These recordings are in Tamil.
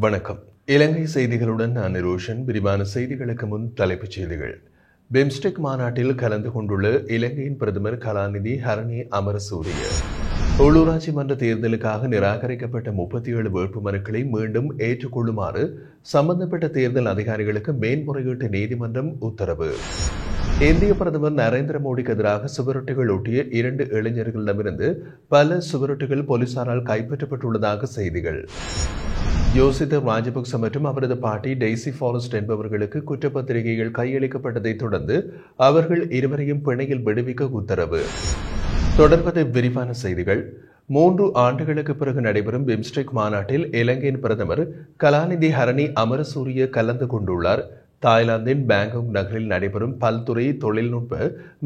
வணக்கம். இலங்கை செய்திகளுடன் நான் நிரோஷன். விரிவான செய்திகளுக்கு முன் தலைப்புச் செய்திகள். பிம்ஸ்டெக் மாநாட்டில் கலந்து கொண்டுள்ள இலங்கையின் பிரதமர் கலாநிதி ஹரணி அமரசூரிய உள்ளூராட்சி மன்ற தேர்தலுக்காக நிராகரிக்கப்பட்ட 37 வேட்புமனுக்களை மீண்டும் ஏற்றுக்கொள்ளுமாறு சம்பந்தப்பட்ட தேர்தல் அதிகாரிகளுக்கு மேன்முறையீட்டு நீதிமன்றம் உத்தரவு. இந்திய பிரதமர் நரேந்திர மோடிக்கு எதிராக சுவரொட்டிகள் ஒட்டிய 2 இளைஞர்களிடமிருந்து பல சுவரொட்டிகள் போலீசாரால் கைப்பற்றப்பட்டுள்ளதாக செய்திகள். யோசித்த ராஜபக்ச மற்றும் அவரது பாட்டி டெய்சி ஃபாரஸ்ட் என்பவர்களுக்கு குற்றப்பத்திரிகைகள் கையளிக்கப்பட்டதைத் தொடர்ந்து அவர்கள் இருவரையும் பிணையில் விடுவிக்க உத்தரவு. தொடர்பது விரிவான செய்திகள். 3 ஆண்டுகளுக்கு பிறகு நடைபெறும் பிம்ஸ்டெக் மாநாட்டில் இலங்கையின் பிரதமர் கலாநிதி ஹரணி அமரசூரிய கலந்து கொண்டுள்ளார். தாய்லாந்தின் பேங்காக் நகரில் நடைபெறும் பல்துறை தொழில்நுட்ப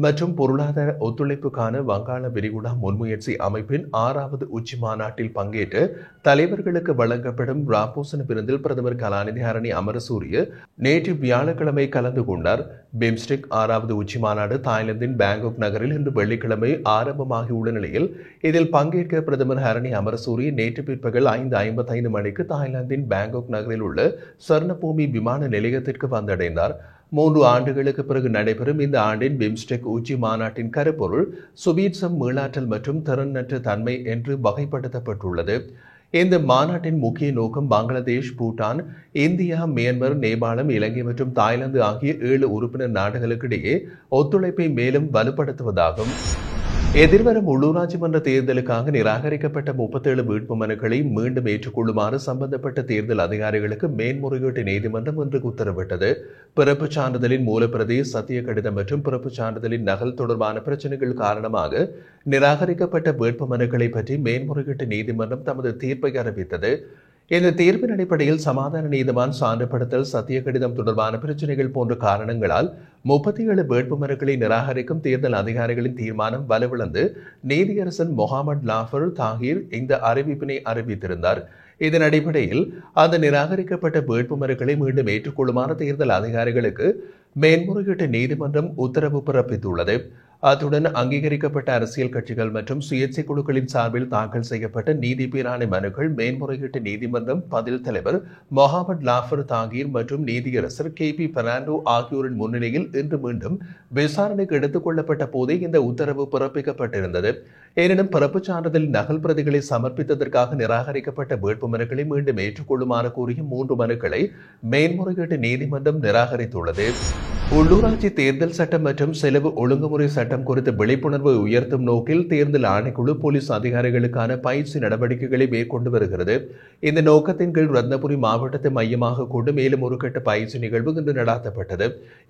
மற்றும் பொருளாதார ஒத்துழைப்புக்கான வங்காள விரிகுடா முன்முயற்சி அமைப்பின் 6வது உச்சி மாநாட்டில் பங்கேற்ற தலைவர்களுக்கு வழங்கப்படும் ராப்போசன விருந்தில் பிரதமர் கலாநிதி ஹரணி அமரசூரிய நேற்று வியாழக்கிழமை கலந்து கொண்டார். பிம்ஸ்டெக் 6வது உச்சி மாநாடு தாய்லாந்தின் பேங்காக் நகரில் இன்று வெள்ளிக்கிழமை ஆரம்பமாகியுள்ள நிலையில் இதில் பங்கேற்க பிரதமர் ஹரணி அமரசூரிய நேற்று பிற்பகல் 5:55 மணிக்கு தாய்லாந்தின் பேங்காக் நகரில் உள்ள ஸ்வர்ணபூமி விமான நிலையத்திற்கு வந்தடைந்தார். 3 ஆண்டுகளுக்கு பிறகு நடைபெறும் இந்த ஆண்டின் பிம்ஸ்டெக் உச்சி மாநாட்டின் கருப்பொருள் சுபீட்சம், மீளாற்றல் மற்றும் திறனற்ற தன்மை என்று வகைப்படுத்தப்பட்டுள்ளது. இந்த மாநாட்டின் முக்கிய நோக்கம் பங்களாதேஷ், பூட்டான், இந்தியா, மியான்மர், நேபாளம், இலங்கை மற்றும் தாய்லாந்து ஆகிய 7 உறுப்பினர் நாடுகளுக்கிடையே ஒத்துழைப்பை மேலும் வலுப்படுத்துவதாகும். எதிர்வரும் உள்ளூராட்சி மன்ற தேர்தலுக்காக நிராகரிக்கப்பட்ட 37 வேட்புமனுக்களை மீண்டும் ஏற்றுக்கொள்ளுமாறு சம்பந்தப்பட்ட தேர்தல் அதிகாரிகளுக்கு மேன்முறையீட்டு நீதிமன்றம் இன்று உத்தரவிட்டது. பிறப்புச் சான்றிதழின் மூலப்பிரதி, சத்திய கடிதம் மற்றும் பிறப்புச் சான்றிதழின் நகல் தொடர்பான பிரச்சினைகள் காரணமாக நிராகரிக்கப்பட்ட வேட்புமனுக்களை பற்றி மேன்முறையீட்டு நீதிமன்றம் தமது தீர்ப்பை அறிவித்தது. இந்த தீர்ப்பின் அடிப்படையில் சமாதான நீதிவான் சான்றுபடுத்தல், சத்திய கடிதம் தொடர்பான பிரச்சினைகள் போன்ற காரணங்களால் 37 வேட்புமனுக்களை நிராகரிக்கும் தேர்தல் அதிகாரிகளின் தீர்மானம் வலுவிழந்து நீதியரசன் முகமது லாஃபர் தாஹிர் இந்த அறிவிப்பினை அறிவித்திருந்தார். இதன் அடிப்படையில் அந்த நிராகரிக்கப்பட்ட வேட்புமனுக்களை மீண்டும் ஏற்றுக்கொள்ளுமாறு தேர்தல் அதிகாரிகளுக்கு மேன்முறையீட்டு நீதிமன்றம் உத்தரவு பிறப்பித்துள்ளது. அத்துடன் அங்கீகரிக்கப்பட்ட அரசியல் கட்சிகள் மற்றும் சுயேட்சை குழுக்களின் சார்பில் தாக்கல் செய்யப்பட்ட நீதி பேராணை மனுக்கள் மேன்முறையீட்டு நீதிமன்றம் பதில் தலைவர் முகமது லாஃபர் தாகீர் மற்றும் நீதியரசர் KP பெர்னாண்டோ ஆகியோரின் முன்னிலையில் இன்று மீண்டும் விசாரணைக்கு எடுத்துக் கொள்ளப்பட்ட போதே இந்த உத்தரவு பிறப்பிக்கப்பட்டிருந்தது. எனினும் பிறப்புச் சான்றிதழ் நகல் பிரதிகளை சமர்ப்பித்ததற்காக நிராகரிக்கப்பட்ட வேட்புமனுக்களை மீண்டும் ஏற்றுக்கொள்ளுமாறு கூறிய 3 மனுக்களை மேன்முறையீட்டு நீதிமன்றம் நிராகரித்துள்ளது. உள்ளூராட்சி தேர்தல் சட்டம் மற்றும் செலவு ஒழுங்குமுறை சட்டம் குறித்த விழிப்புணர்வை உயர்த்தும் நோக்கில் தேர்தல் ஆணைக்குழு போலீஸ் அதிகாரிகளுக்கான பயிற்சி நடவடிக்கைகளை மேற்கொண்டு வருகிறது. இந்த நோக்கத்தின் கீழ் ரத்னபுரி மாவட்டத்தை மையமாக கொண்டு மேலும் ஒரு கட்ட பயிற்சி நிகழ்வு இன்று நடாத்தப்பட்டது.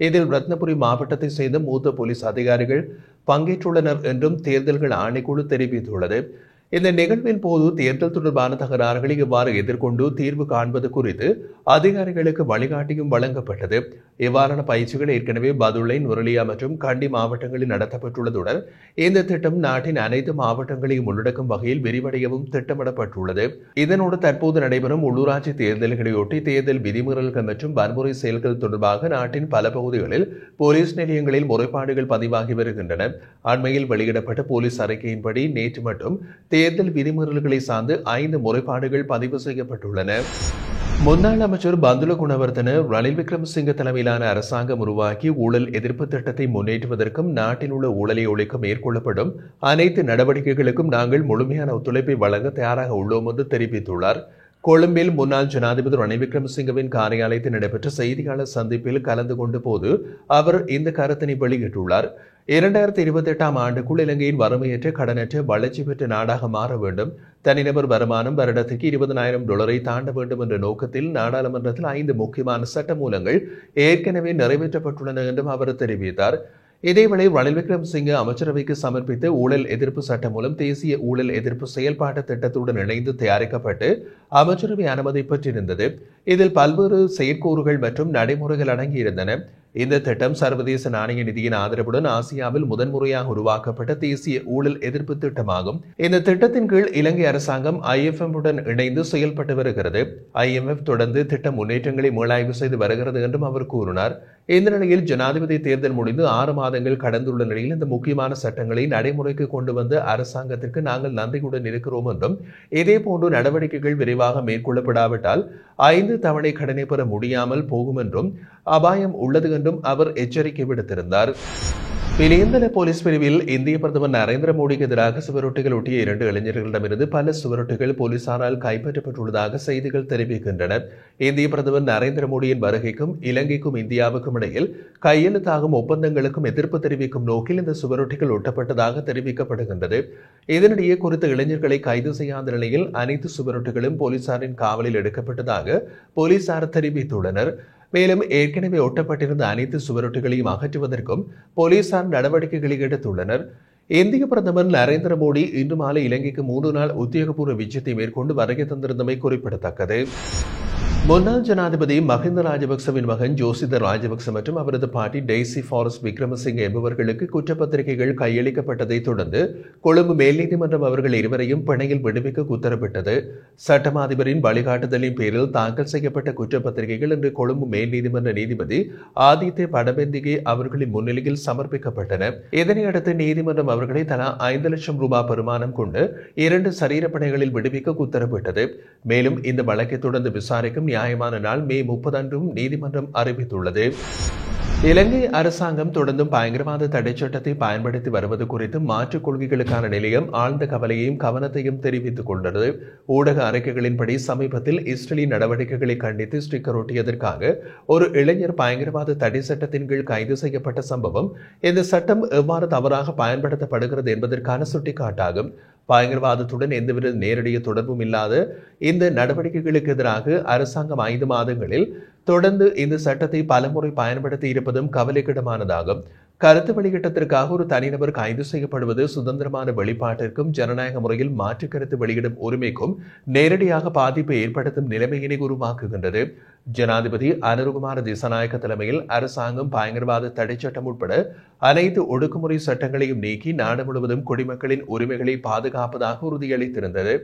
இதில் ரத்னபுரி மாவட்டத்தை சேர்ந்த மூத்த போலீஸ் அதிகாரிகள் பங்கேற்றுள்ளனர் என்றும் தேர்தல்கள் ஆணைக்குழு தெரிவித்துள்ளது. இந்த நிகழ்வின் போது தேர்தல் தொடர்பான தகராறுகளை எவ்வாறு எதிர்கொண்டு தீர்வு காண்பது குறித்து அதிகாரிகளுக்கு வழிகாட்டியும் வழங்கப்பட்டது. இவ்வாறான பயிற்சிகள் ஏற்கனவே பதுளை, நுரலியா மற்றும் கண்டி மாவட்டங்களில் நடத்தப்பட்டுள்ளதுடன் இந்த திட்டம் நாட்டின் அனைத்து மாவட்டங்களையும் உள்ளடக்கும் வகையில் விரிவடையவும் திட்டமிடப்பட்டுள்ளது. இதனோடு தற்போது நடைபெறும் உள்ளூராட்சி தேர்தல்களையொட்டி தேர்தல் விதிமீறல்கள் மற்றும் வன்முறை செயல்கள் தொடர்பாக நாட்டின் பல பகுதிகளில் போலீஸ் நிலையங்களில் முறைப்பாடுகள் பதிவாகி வருகின்றன. அண்மையில் வெளியிடப்பட்ட போலீஸ் அறிக்கையின்படி நேற்று மட்டும் தேர்தல் விதிமீறல்களை சார்ந்து 5 முறைப்பாடுகள் பதிவு செய்யப்பட்டுள்ளன. முன்னாள் அமைச்சர் பந்துல குணவர்தன ரணில் விக்ரமசிங்க தலைமையிலான அரசாங்கம் உருவாக்கி ஊழல் எதிர்ப்பு திட்டத்தை முன்னேற்றுவதற்கும் நாட்டில் உள்ள ஊழலை ஒழிக்க மேற்கொள்ளப்படும் அனைத்து நடவடிக்கைகளுக்கும் நாங்கள் முழுமையான ஒத்துழைப்பை வழங்க தயாராக உள்ளோம் என்று தெரிவித்துள்ளார். கொழும்பில் முன்னாள் ஜனாதிபதி ரணில் விக்ரமசிங்கவின் காரியாலயத்தில் நடைபெற்ற செய்தியாளர் சந்திப்பில் கலந்து கொண்ட போது அவர் இந்த கருத்தினை வெளியிட்டுள்ளார். 2028ஆம் ஆண்டுக்குள் இலங்கையின் வறுமையற்ற, கடனற்ற, வளர்ச்சி பெற்ற நாடாக மாற வேண்டும். தனிநபர் வருமானம் வருடத்துக்கு $20,000 தாண்ட வேண்டும் என்ற நோக்கத்தில் நாடாளுமன்றத்தில் 5 முக்கியமான சட்ட மூலங்கள் ஏற்கனவே நிறைவேற்றப்பட்டுள்ளன என்றும் அவர் தெரிவித்தார். இதேவேளை ரணில் விக்ரமசிங்க அமைச்சரவைக்கு சமர்ப்பித்த ஊழல் எதிர்ப்பு சட்டம் மூலம் தேசிய ஊழல் எதிர்ப்பு செயல்பாட்டு திட்டத்துடன் இணைந்து தயாரிக்கப்பட்டு அமைச்சரவை அனுமதி பெற்றிருந்தது. இதில் பல்வேறு செயற்கூறுகள் மற்றும் நடைமுறைகள் அடங்கியிருந்தன. இந்த திட்டம் சர்வதேச நாணய நிதியின் ஆதரவுடன் ஆசியாவில் முதன்முறையாக உருவாக்கப்பட்ட தேசிய ஊழல் எதிர்ப்பு திட்டமாகும். இந்த திட்டத்தின் கீழ் இலங்கை அரசாங்கம் IMF உடன் இணைந்து செயல்பட்டு வருகிறது. IMF தொடர்ந்து திட்ட முன்னேற்றங்களை மீளாய்வு செய்து வருகிறது என்றும் அவர் கூறினார். இந்த நிலையில் ஜனாதிபதி தேர்தல் முடிந்து 6 மாதங்கள் கடந்துள்ள நிலையில் இந்த முக்கியமான சட்டங்களை நடைமுறைக்கு கொண்டு வந்த அரசாங்கத்திற்கு நாங்கள் நன்றியுடன் இருக்கிறோம் என்றும், இதேபோன்று நடவடிக்கைகள் விரைவாக மேற்கொள்ளப்படாவிட்டால் 5 தவணை கடனை பெற முடியாமல் போகும் என்றும் அபாயம் உள்ளது என்றும் அவர் எச்சரிக்கை விடுத்திருந்தார். பிலியந்தல போலீஸ் பிரிவில் இந்திய பிரதமர் நரேந்திர மோடிக்கு எதிராக சுவரொட்டிகள் ஒட்டிய 2 இளைஞர்களிடமிருந்து பல சுவரொட்டிகள் போலீசாரால் கைப்பற்றப்பட்டுள்ளதாக செய்திகள் தெரிவிக்கின்றன. இந்திய பிரதமர் நரேந்திர மோடியின் வருகைக்கும் இலங்கைக்கும் இந்தியாவுக்கும் இடையில் கையெழுத்தாகும் ஒப்பந்தங்களுக்கும் எதிர்ப்பு தெரிவிக்கும் நோக்கில் இந்த சுவரொட்டிகள் ஒட்டப்பட்டதாக தெரிவிக்கப்படுகின்றது. இதனிடையே குறித்த இளைஞர்களை கைது செய்யாத நிலையில் அனைத்து சுவரொட்டிகளும் போலீசாரின் காவலில் எடுக்கப்பட்டதாக போலீசார் தெரிவித்துள்ளனர். மேலும் ஏற்கனவே ஒட்டப்பட்டிருந்த அனைத்து சுவரொட்டிகளையும் அகற்றுவதற்கும் போலீசார் நடவடிக்கைகளை எடுத்துள்ளனர். இந்திய பிரதமர் நரேந்திர மோடி இன்று மாலை இலங்கைக்கு 3 நாள் உத்தியோகபூர்வ விஜயத்தை மேற்கொண்டு வருகை தந்திருந்தமை குறிப்பிடத்தக்கது. முன்னாள் ஜனாதிபதி மஹிந்த ராஜபக்சவின் மகன் ஜோசித ராஜபக்ச மற்றும் அவரது பாட்டி டெய்சி ஃபாரஸ்ட் விக்ரமசிங்க என்பவர்களுக்கு குற்றப்பத்திரிகைகள் கையளிக்கப்பட்டதை தொடர்ந்து கொழும்பு மேல் நீதிமன்றம் அவர்கள் இருவரையும் பிணையில் விடுவிக்க உத்தரவிட்டது. சட்டமா அதிபரின் வழிகாட்டுதலின் பேரில் தாக்கல் செய்யப்பட்ட குற்றப்பத்திரிகைகள் இன்று கொழும்பு மேல் நீதிமன்ற நீதிபதி ஆதித்ய படபெந்திகே அவர்களின் முன்னிலையில் சமர்ப்பிக்கப்பட்டன. இதனையடுத்து நீதிமன்றம் அவர்களை தலா 5 லட்சம் ரூபாய் பெறுமானம் கொண்டு 2 சரீரப்படைகளில் விடுவிக்க உத்தரவிட்டது. மேலும் இந்த வழக்கை தொடர்ந்து விசாரிக்கும் நியாயமான நாள் மே 30 அன்றும் நீதிமன்றம் அறிவித்துள்ளது. இலங்கை அரசாங்கம் தொடர்ந்தும் பயங்கரவாத தடை சட்டத்தை பயன்படுத்தி வருவது குறித்து மாற்றுக் கொள்கைகளுக்கான நிலையம் ஆழ்ந்த கவலையையும் கவனத்தையும் தெரிவித்துக் கொண்டது. ஊடக அறிக்கைகளின்படி சமீபத்தில் இஸ்ரேலின் நடவடிக்கைகளை கண்டித்து ஸ்டிக்கர் ஒட்டியதற்காக ஒரு இளைஞர் பயங்கரவாத தடை சட்டத்தின் கீழ் கைது செய்யப்பட்ட சம்பவம் இந்த சட்டம் எவ்வாறு தவறாக பயன்படுத்தப்படுகிறது என்பதற்கான சுட்டிக்காட்டாகும். பயங்கரவாதத்துடன் எந்தவித நேரடிய தொடர்பும் இல்லாத இந்த நடவடிக்கைகளுக்கு எதிராக அரசாங்கம் 5 மாதங்களில் தொடர்ந்து இந்த சட்டத்தை பலமுறை பயன்படுத்தி இருப்பதும் கவலைக்கிடமானதாகும். கருத்து வெளியிட்டதற்காக ஒரு தனிநபர் கைது செய்யப்படுவது சுதந்திரமான வெளிப்பாட்டிற்கும் ஜனநாயக முறையில் மாற்று கருத்து வெளியிடும் உரிமைக்கும் நேரடியாக பாதிப்பை ஏற்படுத்தும் நிலைமையினை உருவாக்குகின்றது. ஜனாதிபதி அனுருகுமார திசாநாயக்க தலைமையில் அரசாங்கம் பயங்கரவாத தடை சட்டம் உட்பட அனைத்து ஒடுக்குமுறை சட்டங்களையும் நீக்கி நாடு முழுவதும் குடிமக்களின் உரிமைகளை பாதுகாப்பதாக உறுதியளித்திருந்தது.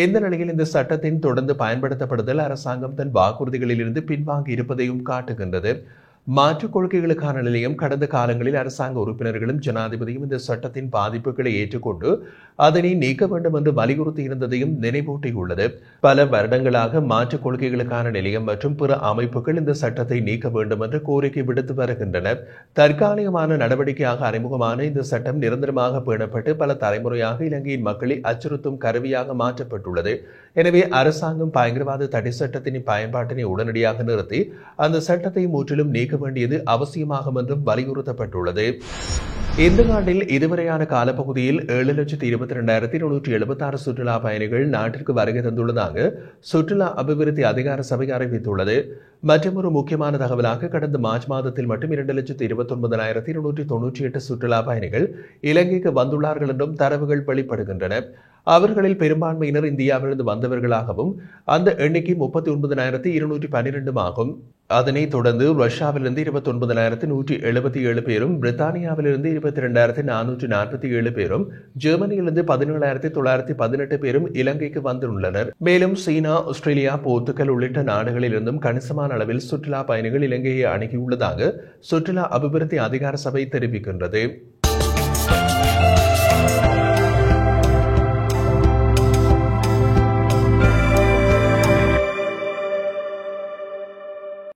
இந்த நிலையில் இந்த சட்டத்தின் தொடர்ந்து பயன்படுத்தப்படுதல் அரசாங்கம் தன் வாக்குறுதிகளில் இருந்து பின்வாங்கி இருப்பதையும் காட்டுகின்றது. மாற்றுக் கொள்கைகளுக்கான நிலையம் கடந்த காலங்களில் அரசாங்க உறுப்பினர்களும் ஜனாதிபதியும் இந்த சட்டத்தின் பாதிப்புகளை ஏற்றுக்கொண்டு அதனை நீக்க வேண்டும் என்று வலியுறுத்தி இருந்ததையும் நினைவூட்டியுள்ளது. பல வருடங்களாக மாற்றுக் கொள்கைகளுக்கான நிலையம் மற்றும் பிற அமைப்புகள் இந்த சட்டத்தை நீக்க வேண்டும் என்று கோரிக்கை விடுத்து வருகின்றனர். தற்காலிகமான நடவடிக்கையாக அறிமுகமான இந்த சட்டம் நிரந்தரமாக பேணப்பட்டு பல தலைமுறையாக இலங்கையின் மக்களை அச்சுறுத்தும் கருவியாக மாற்றப்பட்டுள்ளது. எனவே அரசாங்கம் பயங்கரவாத தடை சட்டத்தின் பயன்பாட்டினை உடனடியாக நிறுத்தி அந்த சட்டத்தை முற்றிலும் நீக்க வேண்டியது அவசியமாகும் என்றும் வலியுறுத்தப்பட்டுள்ளது. இந்த ஆண்டில் இதுவரையான காலப்பகுதியில் 7,22,176 சுற்றுலா பயணிகள் நாட்டிற்கு வருகை தந்துள்ளதாக சுற்றுலா அபிவிருத்தி அதிகார சபை அறிவித்துள்ளது. மற்றொரு முக்கியமான தகவலாக கடந்த மார்ச் மாதத்தில் மட்டும் 2,29,298 சுற்றுலா பயணிகள் இலங்கைக்கு வந்துள்ளார்கள் என்றும் தரவுகள் வெளிப்படுகின்றன. அவர்களில் பெரும்பான்மையினர் இந்தியாவிலிருந்து வந்தவர்களாகவும் அந்த எண்ணிக்கை 39,212 ஆகும். அதனைத் தொடர்ந்து ரஷ்யாவிலிருந்து 29,177 பேரும், பிரித்தானியாவிலிருந்து 22,447 பேரும், ஜெர்மனியிலிருந்து 17,918 பேரும் இலங்கைக்கு வந்துள்ளனர். மேலும் சீனா, ஆஸ்திரேலியா, போர்த்துகல் உள்ளிட்ட நாடுகளிலிருந்தும் கணிசமான அளவில் சுற்றுலா பயணிகள் இலங்கையை அணுகியுள்ளதாக சுற்றுலா அபிவிருத்தி அதிகார சபை தெரிவிக்கின்றது.